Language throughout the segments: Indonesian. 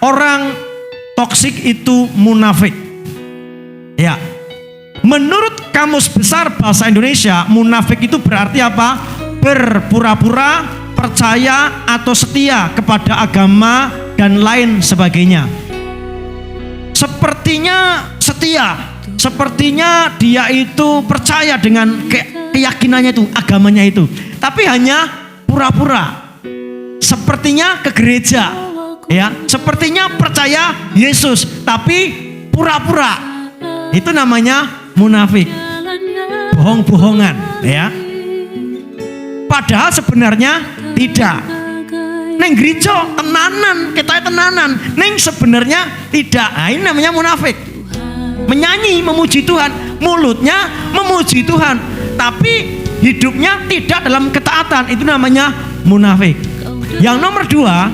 orang toksik itu munafik. Ya. Menurut Kamus Besar Bahasa Indonesia, munafik itu berarti apa? Berpura-pura percaya atau setia kepada agama dan lain sebagainya. Sepertinya setia, sepertinya dia itu percaya dengan keyakinannya itu, agamanya itu, tapi hanya pura-pura. Sepertinya ke gereja, ya, sepertinya percaya Yesus, tapi pura-pura. Itu namanya munafik, bohong-bohongan, ya. Padahal sebenarnya tidak. Neng gereja tenanan, kita tenanan. Neng sebenarnya tidak. Nah, ini namanya munafik. Menyanyi, memuji Tuhan, mulutnya memuji Tuhan, tapi hidupnya tidak dalam ketaatan. Itu namanya munafik. Yang nomor dua,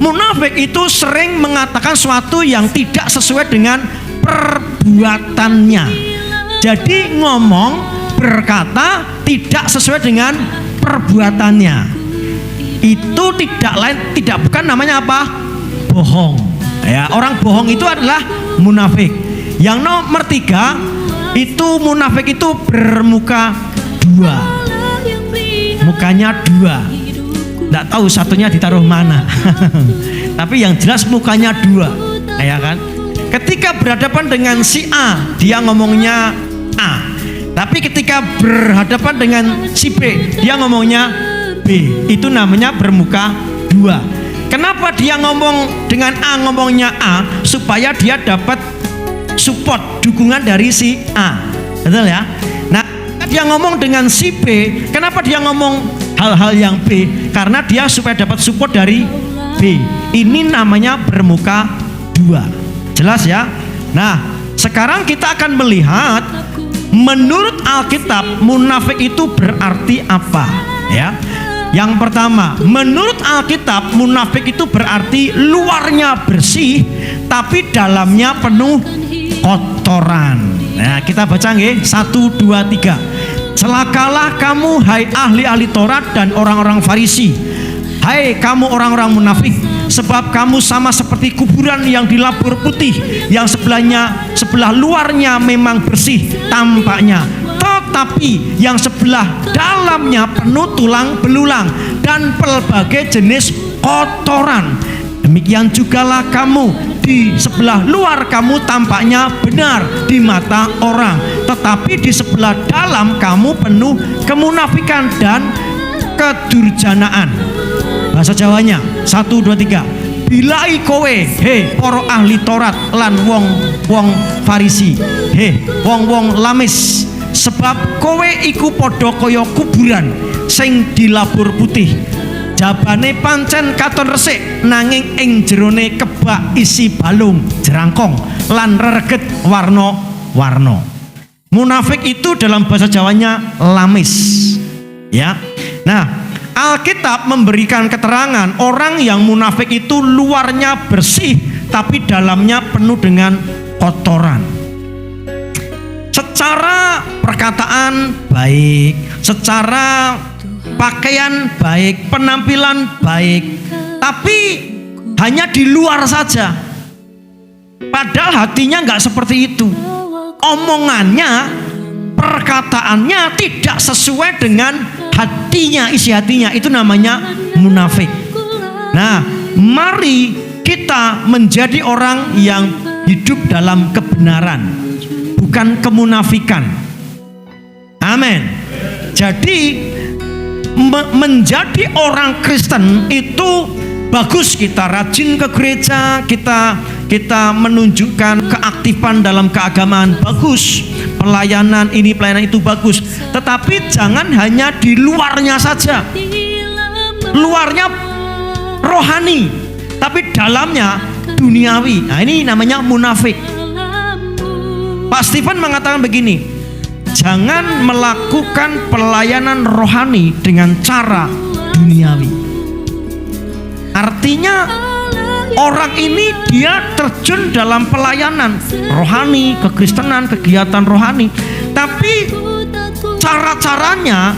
munafik itu sering mengatakan sesuatu yang tidak sesuai dengan perbuatannya. Jadi ngomong, berkata tidak sesuai dengan perbuatannya. Itu bukan namanya apa? Bohong. Ya, orang bohong itu adalah munafik. Yang nomor tiga, itu munafik itu bermuka dua. Mukanya dua. Tidak tahu satunya ditaruh mana. Tapi yang jelas mukanya dua, ya kan? Ketika berhadapan dengan si A, dia ngomongnya A. Tapi ketika berhadapan dengan si B, dia ngomongnya B. Itu namanya bermuka dua. Kenapa dia ngomong dengan A, ngomongnya A? Supaya dia dapat support, dukungan dari si A. Betul ya? Nah, dia ngomong dengan si B. Kenapa dia ngomong hal-hal yang B? Karena dia supaya dapat support dari B. Ini namanya bermuka dua. Jelas ya? Nah, sekarang kita akan melihat menurut Alkitab munafik itu berarti apa, ya? Yang pertama, menurut Alkitab munafik itu berarti luarnya bersih tapi dalamnya penuh kotoran. Nah, kita baca nggih, 1, 2, 3. Celakalah kamu hai ahli-ahli Taurat dan orang-orang Farisi. Hai kamu orang-orang munafik, sebab kamu sama seperti kuburan yang dilabur putih, yang sebelah luarnya memang bersih tampaknya, tetapi yang sebelah dalamnya penuh tulang belulang dan pelbagai jenis kotoran. Demikian jugalah kamu, di sebelah luar kamu tampaknya benar di mata orang, tetapi di sebelah dalam kamu penuh kemunafikan dan kedurjanaan. Bahasa Jawanya 1, 2, 3. Bilai kowe he para ahli Taurat lan wong Farisi, he wong lamis, sebab kowe iku padha kaya kuburan sing dilabur putih. Jabane pancen katon resik, nanging ing jerone kebak isi balung jerangkong lan rereget warna-warna. Munafik itu dalam bahasa Jawanya lamis, ya. Nah, Alkitab memberikan keterangan orang yang munafik itu luarnya bersih tapi dalamnya penuh dengan kotoran. Secara perkataan baik, secara pakaian baik, penampilan baik, tapi hanya di luar saja. Padahal hatinya nggak seperti itu. Omongannya, perkataannya tidak sesuai dengan hatinya, isi hatinya. Itu namanya munafik. Nah, mari kita menjadi orang yang hidup dalam kebenaran, bukan kemunafikan. Amin. Jadi menjadi orang Kristen itu bagus, kita rajin ke gereja, kita menunjukkan keaktifan dalam keagamaan, bagus. Pelayanan ini, pelayanan itu bagus. Tetapi jangan hanya di luarnya saja. Luarnya rohani, tapi dalamnya duniawi. Nah, ini namanya munafik. Pak Stephen mengatakan begini, jangan melakukan pelayanan rohani dengan cara duniawi. Artinya orang ini dia terjun dalam pelayanan rohani, kekristenan, kegiatan rohani, tapi cara-caranya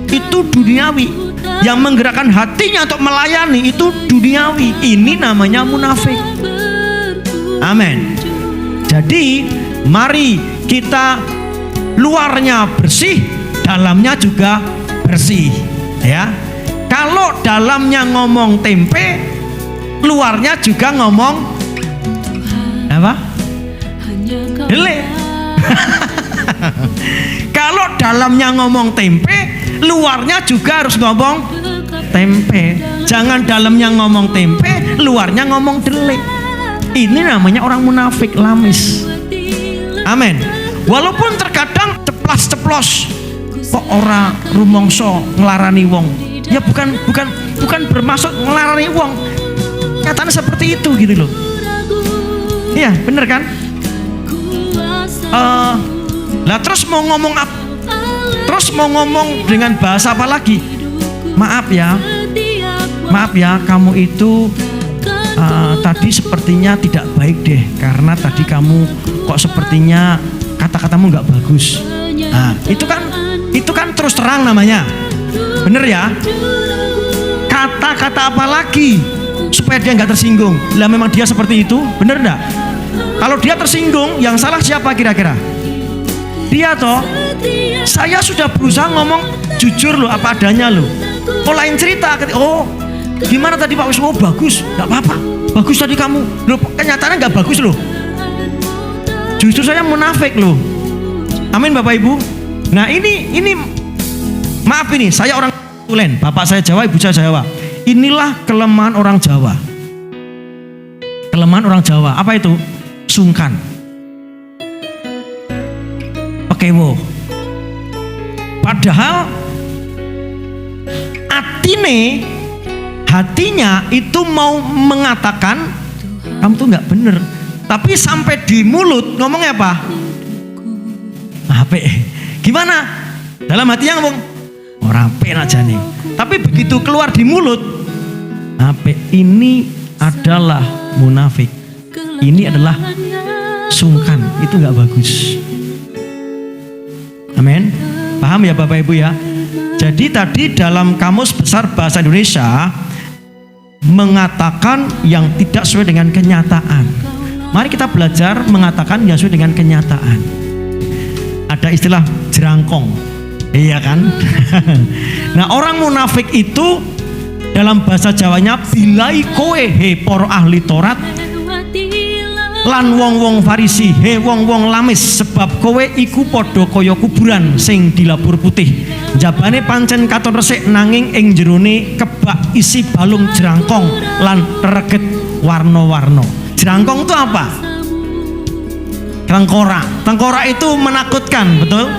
itu duniawi. yang menggerakkan hatinya untuk melayani itu duniawi. Ini namanya munafik. Amin. Jadi mari kita luarnya bersih, dalamnya juga bersih, ya. Kalau dalamnya ngomong tempe, luarnya juga ngomong apa? Dele. Kalau dalamnya ngomong tempe, luarnya juga harus ngomong tempe. Jangan dalamnya ngomong tempe, luarnya ngomong dele. Ini namanya orang munafik, lamis. Amin. Walaupun terkadang ceplas-ceplos, kok ora rumongso nglarani wong. Ya bukan bermaksud nglarani wong. Nyatanya seperti itu gitu loh. Iya, bener kan? Lah terus mau ngomong apa? Terus mau ngomong dengan bahasa apa lagi? Maaf ya, kamu itu tadi sepertinya tidak baik deh, karena tadi kamu kok sepertinya kata-katamu nggak bagus. Nah, itu kan terus terang namanya, bener ya? Kata-kata apa lagi supaya dia nggak tersinggung? Lah memang dia seperti itu, bener nggak? Kalau dia tersinggung, yang salah siapa kira-kira? Dia toh. Saya sudah berusaha ngomong jujur loh, apa adanya loh. Oh lain cerita, oh gimana tadi Pak Wismo? Oh bagus, nggak apa-apa, bagus tadi kamu. Loh kenyataannya nggak bagus loh. Justru saya munafik loh. Amin Bapak Ibu. Nah ini maaf ini, saya orang Tulen, bapak saya Jawa, ibu saya Jawa. Inilah kelemahan orang Jawa. Kelemahan orang Jawa apa itu? Sungkan, pekewo. Padahal hatinya itu mau mengatakan kamu tuh nggak bener, tapi sampai di mulut ngomongnya apa? Ape. Gimana? Dalam hatinya ngomong orang ape aja nih, tapi begitu keluar di mulut ape. Ini adalah munafik. Ini adalah sungkan. Itu nggak bagus. Amin. Paham ya Bapak Ibu ya? Jadi tadi dalam Kamus Besar Bahasa Indonesia mengatakan yang tidak sesuai dengan kenyataan. Mari kita belajar mengatakan yang sesuai dengan kenyataan. Ada istilah jerangkong, iya kan? Nah orang munafik itu dalam bahasa Jawanya bilai kowe he poro ahli Torat lan wong-wong Farisi he wong-wong lamis, sebab kowe iku padha kaya kuburan sing dilapur putih, jabane pancen katon resik nanging ing jerone kebak isi balung jerangkong lan reget warna-warna. Jerangkong itu apa? Tengkorak itu menakutkan, betul?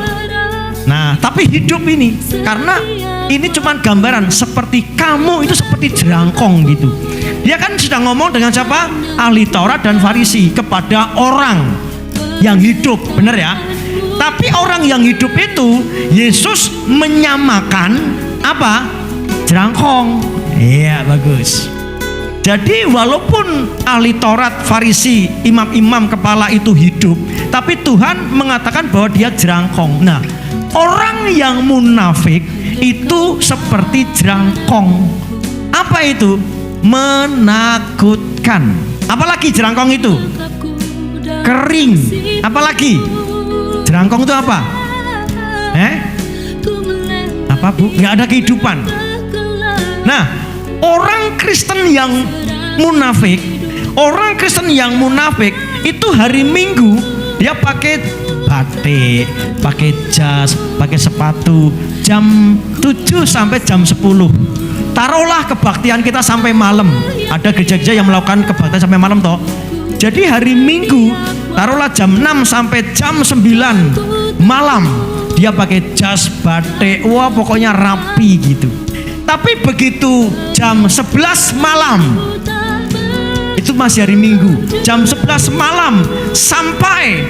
Nah tapi hidup ini, karena ini cuma gambaran seperti kamu itu seperti jerangkong gitu. Dia kan sedang ngomong dengan siapa? Ahli Taurat dan Farisi, kepada orang yang hidup, benar ya? Tapi orang yang hidup itu Yesus menyamakan apa? Jerangkong. Iya, bagus. Jadi walaupun ahli Taurat, Farisi, imam-imam kepala itu hidup, tapi Tuhan mengatakan bahwa dia jerangkong. Nah, orang yang munafik itu seperti jerangkong. Apa itu? Menakutkan. Apalagi jerangkong itu? Kering. Apalagi? Jerangkong itu apa? Apa Bu? Nggak ada kehidupan. Nah, orang Kristen yang munafik itu hari Minggu dia pakai batik, pakai jas, pakai sepatu jam 7 sampai jam 10. Taruhlah kebaktian kita sampai malam. Ada gereja-gereja yang melakukan kebaktian sampai malam toh. Jadi hari Minggu taruhlah jam 6 sampai jam 9 malam dia pakai jas, batik, wah pokoknya rapi gitu. Tapi begitu jam 11 malam, itu masih hari Minggu, jam 11 malam sampai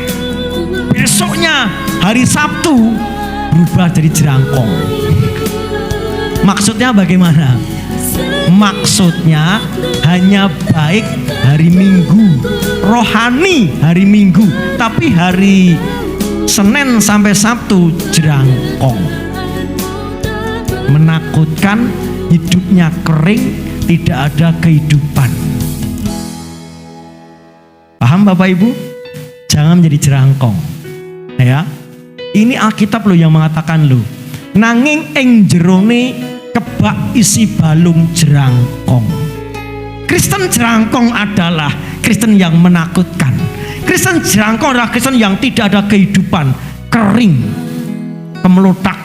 besoknya hari Sabtu berubah jadi jerangkong. Maksudnya bagaimana? Maksudnya hanya baik hari Minggu, rohani hari Minggu, tapi hari Senin sampai Sabtu jerangkong. menakutkan, hidupnya kering, tidak ada kehidupan. Paham Bapak Ibu? Jangan menjadi jerangkong. Ya. Ini Alkitab loh yang mengatakan loh. Nanging ing jerone kebak isi balung jerangkong. Kristen jerangkong adalah Kristen yang menakutkan. Kristen jerangkong adalah Kristen yang tidak ada kehidupan, kering, kemelotak.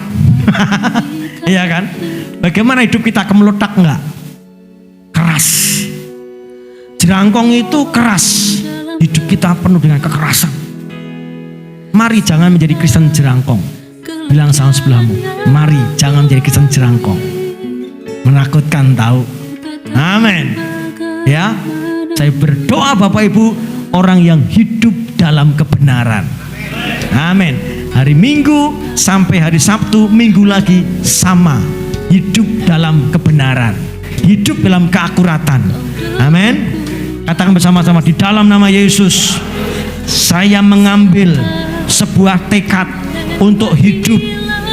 Iya kan? Bagaimana hidup kita kemelotak enggak? Keras. Jerangkong itu keras. Hidup kita penuh dengan kekerasan. Mari jangan menjadi Kristen jerangkong. Bilang sama sebelahmu, mari jangan menjadi Kristen jerangkong. Menakutkan tahu. Amin. Ya, saya berdoa Bapak Ibu, orang yang hidup dalam kebenaran. Amin. Hari Minggu sampai hari Sabtu, minggu lagi sama. Hidup dalam kebenaran, hidup dalam keakuratan. Amin. Katakan bersama-sama, di dalam nama Yesus, saya mengambil sebuah tekad untuk hidup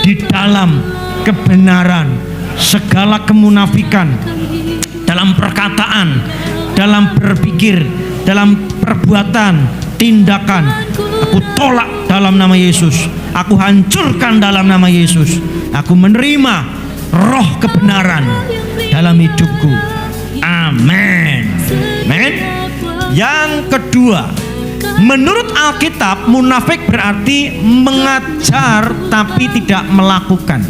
di dalam kebenaran. Segala kemunafikan dalam perkataan, dalam berpikir, dalam perbuatan, tindakan, aku tolak dalam nama Yesus. Aku hancurkan dalam nama Yesus. Aku menerima roh kebenaran dalam hidupku. Amin. Amin. Yang kedua, menurut Alkitab, munafik berarti mengajar tapi tidak melakukan.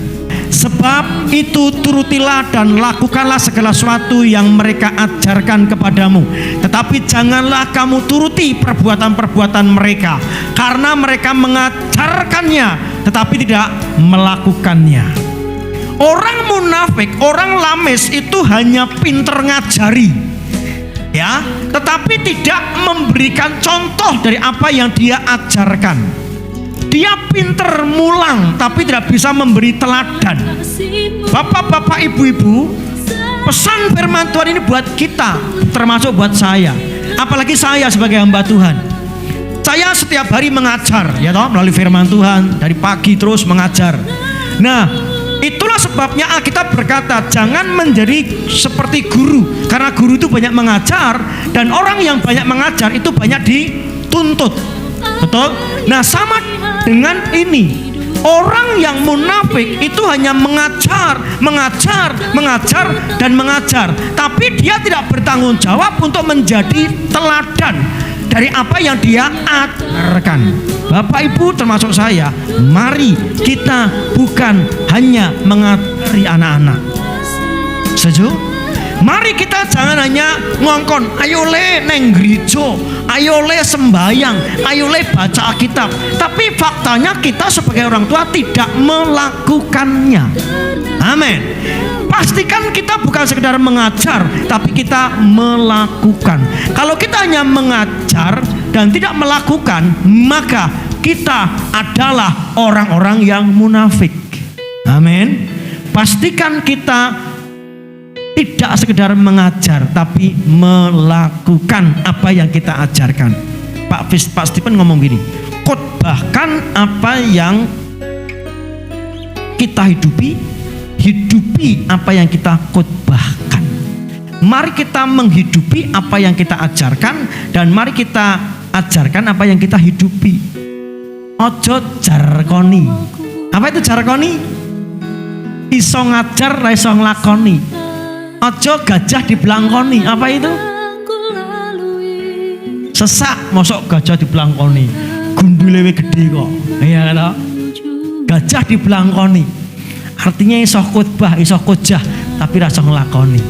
Sebab itu turutilah dan lakukanlah segala sesuatu yang mereka ajarkan kepadamu. Tetapi janganlah kamu turuti perbuatan-perbuatan mereka, karena mereka mengajarkannya tetapi tidak melakukannya. Orang munafik, orang lames itu hanya pinter ngajari, ya, tetapi tidak memberikan contoh dari apa yang dia ajarkan. Dia pinter mulang tapi tidak bisa memberi teladan. Bapak-bapak, ibu-ibu, pesan firman Tuhan ini buat kita, termasuk buat saya. Apalagi saya sebagai hamba Tuhan. Saya setiap hari mengajar, ya toh, melalui firman Tuhan dari pagi terus mengajar. Nah, itulah sebabnya Alkitab berkata jangan menjadi seperti guru, karena guru itu banyak mengajar dan orang yang banyak mengajar itu banyak dituntut. Betul? Nah, sama dengan ini, orang yang munafik itu hanya mengajar, dan mengajar, tapi dia tidak bertanggung jawab untuk menjadi teladan dari apa yang dia ajarkan. Bapak Ibu termasuk saya, mari kita bukan hanya mengajari anak-anak. Setuju? Mari kita jangan hanya ngongkon, ayo le neng gereja, ayo le sembayang, ayo le baca Alkitab. Tapi faktanya kita sebagai orang tua tidak melakukannya. Amin. Pastikan kita bukan sekedar mengajar, tapi kita melakukan. Kalau kita hanya mengajar dan tidak melakukan, maka kita adalah orang-orang yang munafik. Amin. Pastikan kita tidak sekedar mengajar, tapi melakukan apa yang kita ajarkan. Pak Stephen ngomong gini, khotbahkan apa yang kita hidupi, hidupi apa yang kita khotbahkan. Mari kita menghidupi apa yang kita ajarkan, dan mari kita ajarkan apa yang kita hidupi. Ojo jarkoni. Apa itu jarkoni? Iso ngajar, ra iso nglakoni. Ojo gajah dibelangkoni. Apa itu? Sesak, mosok gajah dibelangkoni. Gundulewe gede kok. Iya kan? Gajah dibelangkoni. Artinya iso khotbah, iso khojah, tapi rasa nglakoni.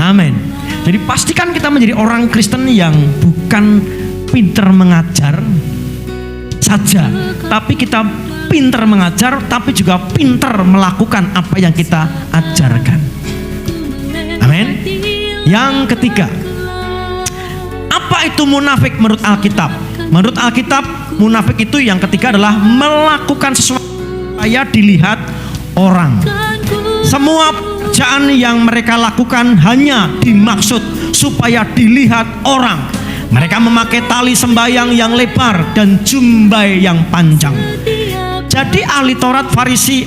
Amin. Jadi pastikan kita menjadi orang Kristen yang bukan pinter mengajar saja, tapi kita pinter mengajar, tapi juga pinter melakukan apa yang kita ajarkan. Amin. Yang ketiga, apa itu munafik menurut Alkitab? Menurut Alkitab, munafik itu yang ketiga adalah melakukan sesuatu supaya dilihat orang. Semua pekerjaan yang mereka lakukan hanya dimaksud supaya dilihat orang. Mereka memakai tali sembahyang yang lebar dan jumbai yang panjang. Jadi ahli Taurat Farisi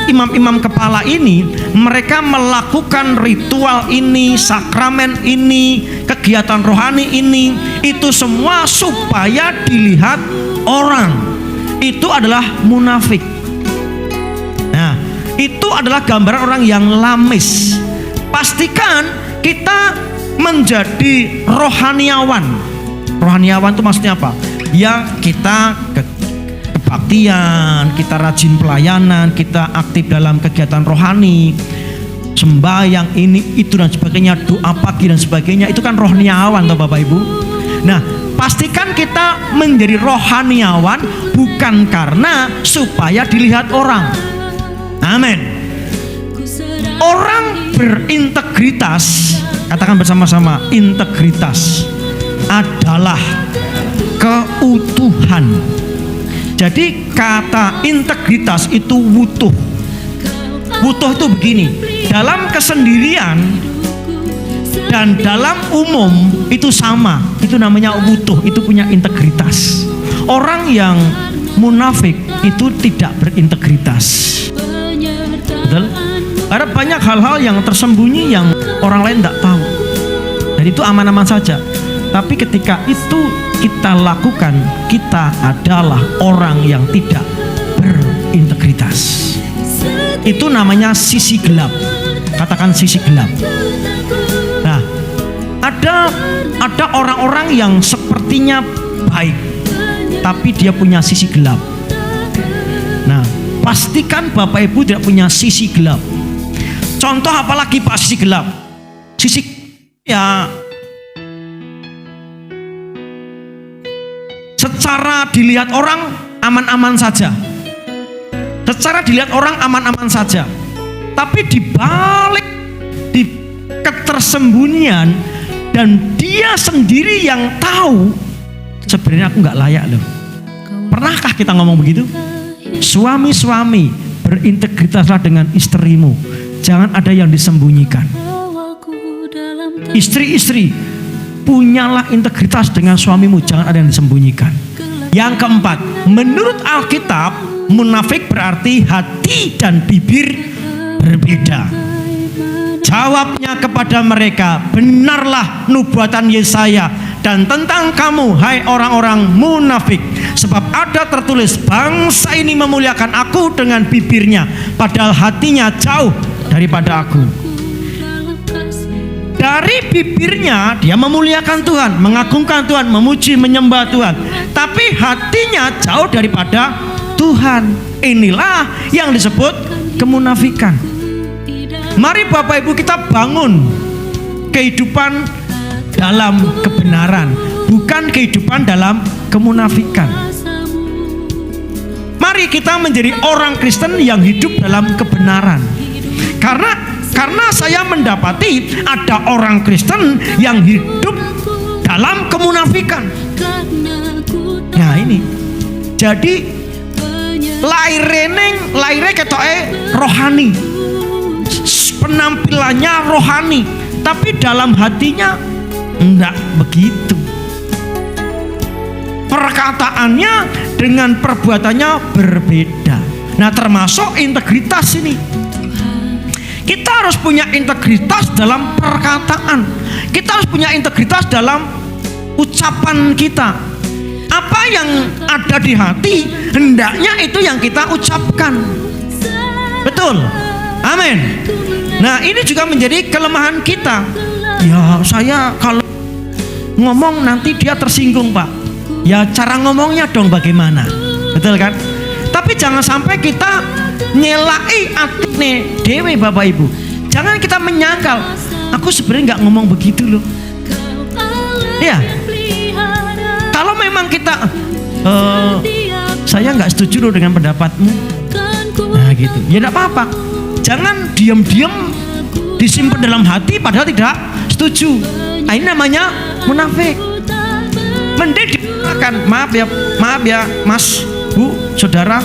imam-imam kepala ini, mereka melakukan ritual ini, sakramen ini, kegiatan rohani ini, itu semua supaya dilihat orang. Itu adalah munafik. Nah, itu adalah gambaran orang yang lamis. Pastikan kita menjadi rohaniawan. Rohaniawan itu maksudnya apa? Ya, kita kebaktian, kita rajin pelayanan, kita aktif dalam kegiatan rohani, sembahyang ini, itu dan sebagainya, doa pagi dan sebagainya. Itu kan rohaniawan toh Bapak Ibu. Nah, pastikan kita menjadi rohaniawan bukan karena supaya dilihat orang. Amin. Orang berintegritas, katakan bersama-sama, integritas adalah keutuhan. Jadi kata integritas itu wutuh. Wutuh itu begini, dalam kesendirian dan dalam umum itu sama. Itu namanya wutuh, itu punya integritas. Orang yang munafik itu tidak berintegritas. Betul? Ada banyak hal-hal yang tersembunyi yang orang lain tidak tahu. Dan itu aman-aman saja. Tapi ketika itu kita lakukan, kita adalah orang yang tidak berintegritas. Itu namanya sisi gelap. Katakan sisi gelap. Nah, ada orang-orang yang sepertinya baik, tapi dia punya sisi gelap. Nah, pastikan Bapak Ibu tidak punya sisi gelap. Contoh apalagi Pak sisi gelap? Sisi ya secara dilihat orang aman-aman saja. Secara dilihat orang aman-aman saja. Tapi di balik di ketersembunyian dan dia sendiri yang tahu sebenarnya aku nggak layak loh. Pernahkah kita ngomong begitu? Suami-suami, berintegritaslah dengan istrimu. Jangan ada yang disembunyikan. Istri-istri, punyalah integritas dengan suamimu, jangan ada yang disembunyikan. Yang keempat, menurut Alkitab, munafik berarti hati dan bibir berbeda. Jawabnya kepada mereka, benarlah nubuatan Yesaya dan tentang kamu, hai orang-orang munafik. Sebab ada tertulis, bangsa ini memuliakan aku dengan bibirnya, padahal hatinya jauh daripada aku. Dari bibirnya dia memuliakan Tuhan, mengagungkan Tuhan, memuji, menyembah Tuhan, tapi hatinya jauh daripada Tuhan. Inilah yang disebut kemunafikan. Mari Bapak Ibu kita bangun kehidupan dalam kebenaran, bukan kehidupan dalam kemunafikan. Mari kita menjadi orang Kristen yang hidup dalam kebenaran. Karena saya mendapati ada orang Kristen yang hidup dalam kemunafikan. Nah ini, jadi laire ketoke rohani, penampilannya rohani, tapi dalam hatinya enggak begitu. Perkataannya dengan perbuatannya berbeda. Nah termasuk integritas ini. Kita harus punya integritas dalam perkataan. Kita harus punya integritas dalam ucapan kita. Apa yang ada di hati, hendaknya itu yang kita ucapkan. Betul? Amin. Nah ini juga menjadi kelemahan kita. Ya saya kalau ngomong nanti dia tersinggung Pak. Ya cara ngomongnya dong bagaimana. Betul kan? Tapi jangan sampai kita nyelai atine dewe Bapak Ibu. Jangan kita menyangkal, aku sebenarnya nggak ngomong begitu loh. Ya, kalau memang kita saya nggak setuju loh dengan pendapatmu, nah gitu, ya nggak apa-apa. Jangan diam-diam disimpan dalam hati padahal tidak setuju. Nah, ini namanya munafik. Mending dikatakan, maaf ya Mas, Bu, Saudara,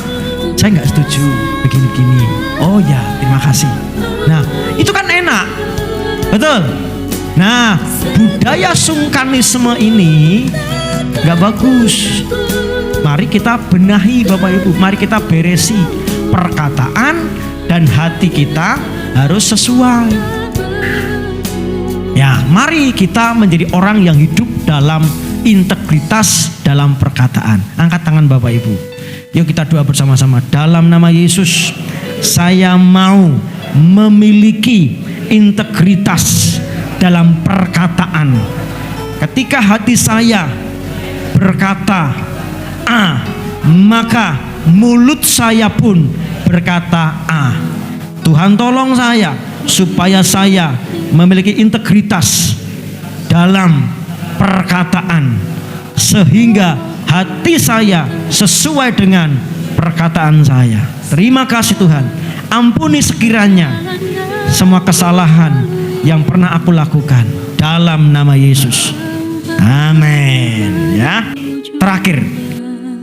saya nggak setuju begini-gini. Oh ya, terima kasih. Nah, itu kan enak, betul. Nah, budaya sungkanisme ini nggak bagus. Mari kita benahi Bapak Ibu, mari kita beresi perkataan dan hati kita harus sesuai. Ya, mari kita menjadi orang yang hidup dalam integritas dalam perkataan. Angkat tangan Bapak Ibu. Yuk kita doa bersama-sama. Dalam nama Yesus, saya mau memiliki integritas dalam perkataan. Ketika hati saya berkata A, maka mulut saya pun berkata A. Tuhan tolong saya supaya saya memiliki integritas dalam perkataan, sehingga hati saya sesuai dengan perkataan saya. Terima kasih Tuhan. Ampuni sekiranya semua kesalahan yang pernah aku lakukan dalam nama Yesus. Amin. Ya. Terakhir,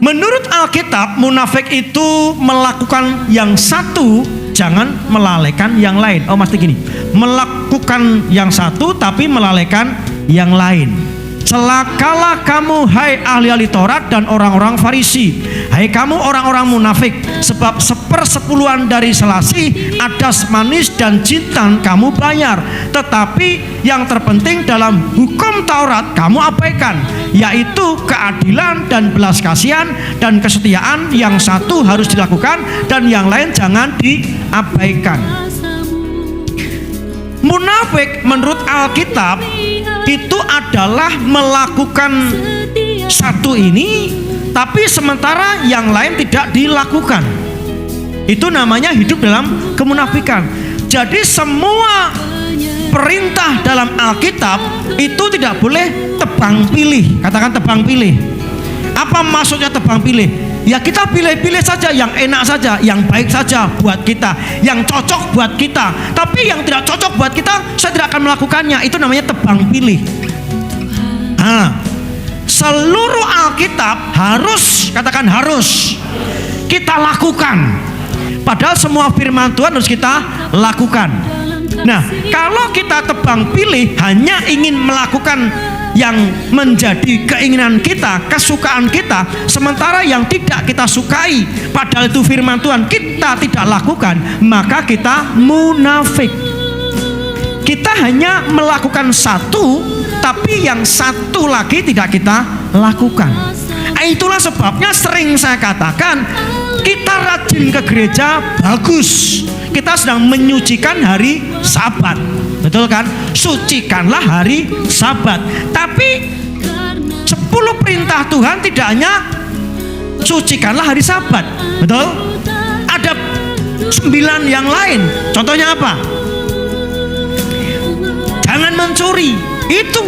menurut Alkitab, munafik itu melakukan yang satu, jangan melalaikan yang lain. Oh, mesti gini, melakukan yang satu tapi melalaikan yang lain. Celakalah kamu, hai ahli-ahli Taurat dan orang-orang Farisi, hai kamu orang-orang munafik, sebab 1/10 dari selasih, adas manis dan jintan kamu bayar, tetapi yang terpenting dalam hukum Taurat kamu abaikan, yaitu keadilan dan belas kasihan dan kesetiaan. Yang satu harus dilakukan dan yang lain jangan diabaikan. Munafik menurut Alkitab itu adalah melakukan satu ini, tapi sementara yang lain tidak dilakukan. Itu namanya hidup dalam kemunafikan. Jadi semua perintah dalam Alkitab itu tidak boleh tebang pilih. Katakan tebang pilih. Apa maksudnya tebang pilih? Ya kita pilih-pilih saja yang enak saja, yang baik saja buat kita, yang cocok buat kita. Tapi yang tidak cocok buat kita, saya tidak akan melakukannya. Itu namanya tebang pilih. Seluruh Alkitab harus, katakan harus, kita lakukan. Padahal semua firman Tuhan harus kita lakukan. Nah, kalau kita tebang pilih hanya ingin melakukan yang menjadi keinginan kita, kesukaan kita, sementara yang tidak kita sukai, padahal itu firman Tuhan, kita tidak lakukan, maka kita munafik. Kita hanya melakukan satu, tapi yang satu lagi tidak kita lakukan. Itulah sebabnya sering saya katakan, kita rajin ke gereja bagus, kita sedang menyucikan hari Sabat, betul kan? Sucikanlah hari Sabat. Tapi 10 perintah Tuhan tidak hanya sucikanlah hari Sabat, betul? Ada 9 yang lain. Contohnya apa? Jangan mencuri. Itu.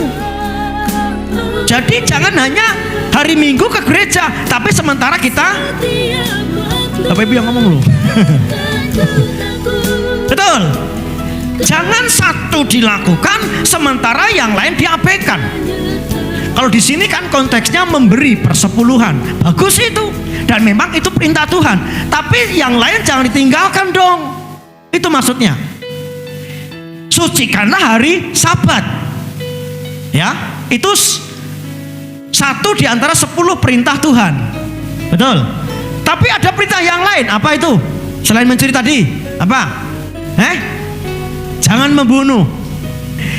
Jadi jangan hanya hari Minggu ke gereja, tapi sementara kita, Bapak Ibu yang ngomong loh. Betul. Jangan satu dilakukan sementara yang lain diabaikan. Kalau di sini kan konteksnya memberi persepuluhan, bagus itu, dan memang itu perintah Tuhan. Tapi yang lain jangan ditinggalkan dong. Itu maksudnya. Sucikanlah hari Sabat. Ya, itu satu di antara 10 perintah Tuhan. Betul. Tapi ada perintah yang lain. Apa itu? Selain mencuri tadi, apa? Jangan membunuh.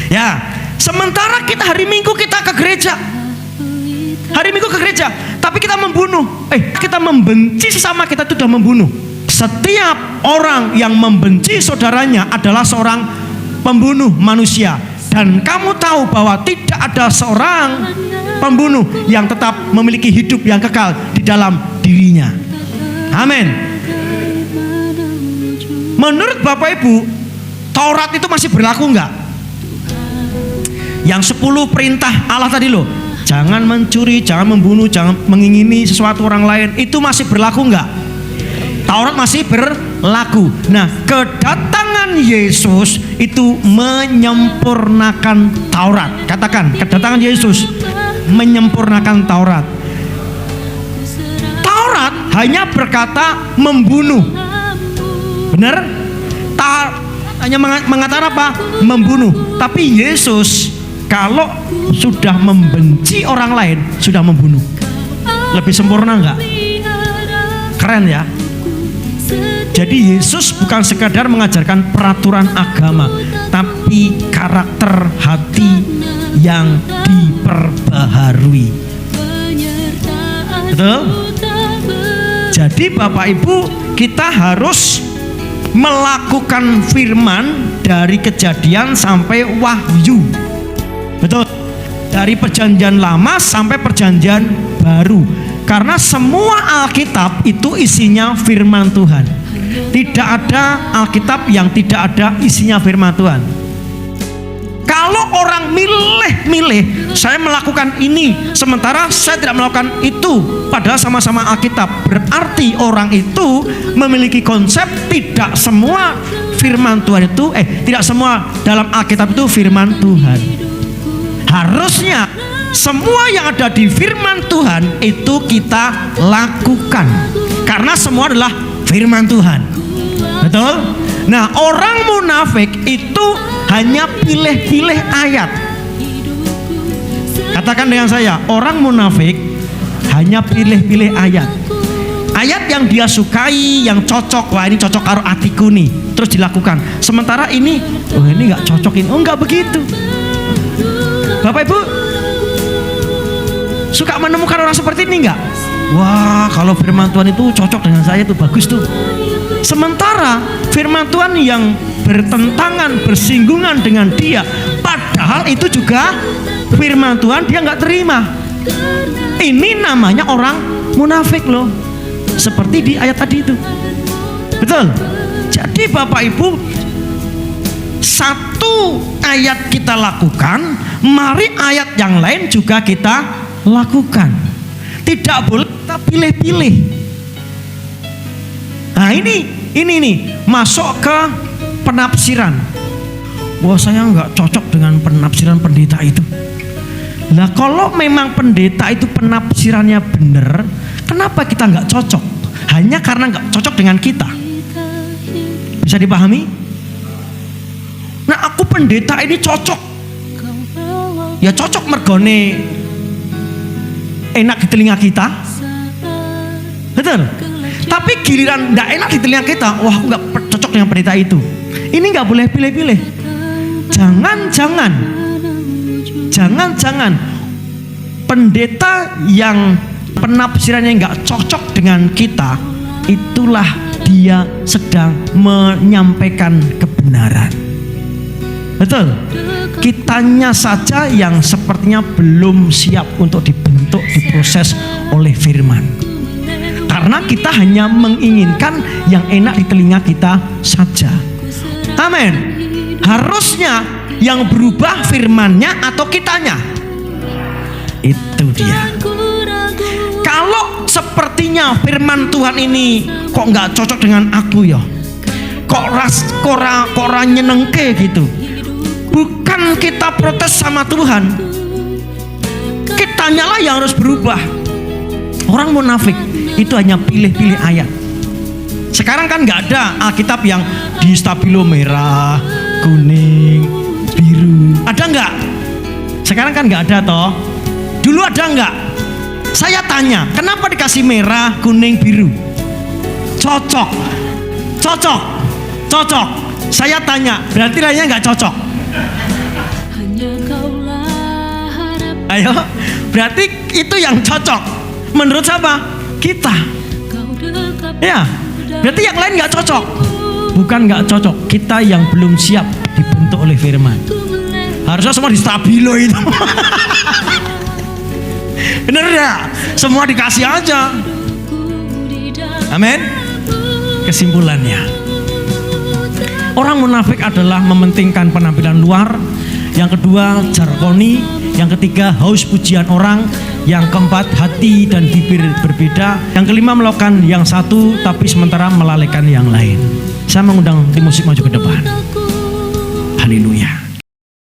Ya, sementara kita hari Minggu kita ke gereja. Hari Minggu ke gereja, tapi kita membunuh. Kita membenci sesama kita, itu sudah membunuh. Setiap orang yang membenci saudaranya adalah seorang pembunuh manusia. Dan kamu tahu bahwa tidak ada seorang pembunuh yang tetap memiliki hidup yang kekal di dalam dirinya. Amin. Menurut Bapak Ibu, Taurat itu masih berlaku enggak? Yang 10 perintah Allah tadi loh, jangan mencuri, jangan membunuh, jangan mengingini sesuatu orang lain, itu masih berlaku enggak? Taurat masih berlaku. Nah, kedatangan Yesus itu menyempurnakan Taurat. Katakan, kedatangan Yesus menyempurnakan Taurat. Taurat hanya berkata membunuh. Benar? Hanya mengatakan apa? Membunuh. Tapi Yesus kalau sudah membenci orang lain, sudah membunuh. Lebih sempurna enggak? Keren ya? Jadi Yesus bukan sekadar mengajarkan peraturan agama, tapi karakter hati yang diperbaharui. Betul? Jadi Bapak Ibu, kita harus melakukan firman dari Kejadian sampai Wahyu. Betul? Dari perjanjian lama sampai perjanjian baru. Karena semua Alkitab itu isinya firman Tuhan. Tidak ada Alkitab yang tidak ada isinya firman Tuhan. Kalau orang milih-milih, saya melakukan ini sementara saya tidak melakukan itu, padahal sama-sama Alkitab, berarti orang itu memiliki konsep tidak semua firman Tuhan itu tidak semua dalam Alkitab itu firman Tuhan. Harusnya semua yang ada di firman Tuhan itu kita lakukan, karena semua adalah firman Tuhan. Betul? Nah, orang munafik itu hanya pilih-pilih ayat. Katakan dengan saya, orang munafik hanya pilih-pilih ayat. Ayat yang dia sukai, yang cocok, wah ini cocok karo atiku nih, terus dilakukan. Sementara ini, oh ini nggak cocok ini, oh nggak begitu. Bapak Ibu suka menemukan orang seperti ini nggak? Wah, kalau firman Tuhan itu cocok dengan saya, itu bagus tuh. Sementara firman Tuhan yang bertentangan, bersinggungan dengan dia, padahal itu juga firman Tuhan, dia nggak terima. Ini namanya orang munafik loh, seperti di ayat tadi itu. Betul? Jadi Bapak Ibu, satu ayat kita lakukan, mari ayat yang lain juga kita lakukan. Tidak boleh kita pilih-pilih. Nah ini nih masuk ke penafsiran. Wah saya nggak cocok dengan penafsiran pendeta itu. Nah kalau memang pendeta itu penafsirannya benar, kenapa kita nggak cocok? Hanya karena nggak cocok dengan kita. Bisa dipahami? Nah aku pendeta ini cocok. Ya cocok mergone enak di telinga kita. Betul? Tapi giliran nggak enak di telinga kita, wah aku nggak cocok dengan pendeta itu. Ini nggak boleh pilih-pilih. Jangan pendeta yang penafsirannya nggak cocok dengan kita, itulah dia sedang menyampaikan kebenaran. Betul? Kitanya saja yang sepertinya belum siap untuk dibentuk, diproses oleh firman. Karena kita hanya menginginkan yang enak di telinga kita saja. Amin. Harusnya yang berubah firmannya atau kitanya? Itu dia. Kalau sepertinya firman Tuhan ini kok nggak cocok dengan aku ya, kok nyenengke gitu. Bukan kita protes sama Tuhan, kitanya lah yang harus berubah. Orang munafik itu hanya pilih-pilih ayat. Sekarang kan nggak ada Alkitab yang di stabilo merah, kuning, biru. Ada nggak? Sekarang kan nggak ada toh. Dulu ada nggak? Saya tanya, kenapa dikasih merah, kuning, biru? Cocok. Saya tanya, berarti lainnya nggak cocok. Ayo, berarti itu yang cocok. Menurut siapa? Kita. Ya, berarti yang lain nggak cocok. Bukan nggak cocok, kita yang belum siap dibentuk oleh firman. Harusnya semua di stabilo itu. Bener ya? Semua dikasih aja. Amin. Kesimpulannya, orang munafik adalah mementingkan penampilan luar. Yang kedua, jargoni. Yang ketiga, haus pujian orang. Yang keempat, hati dan bibir berbeda. Yang kelima, melakukan yang satu tapi sementara melalaikan yang lain. Saya mengundang tim musik maju ke depan. Haleluya.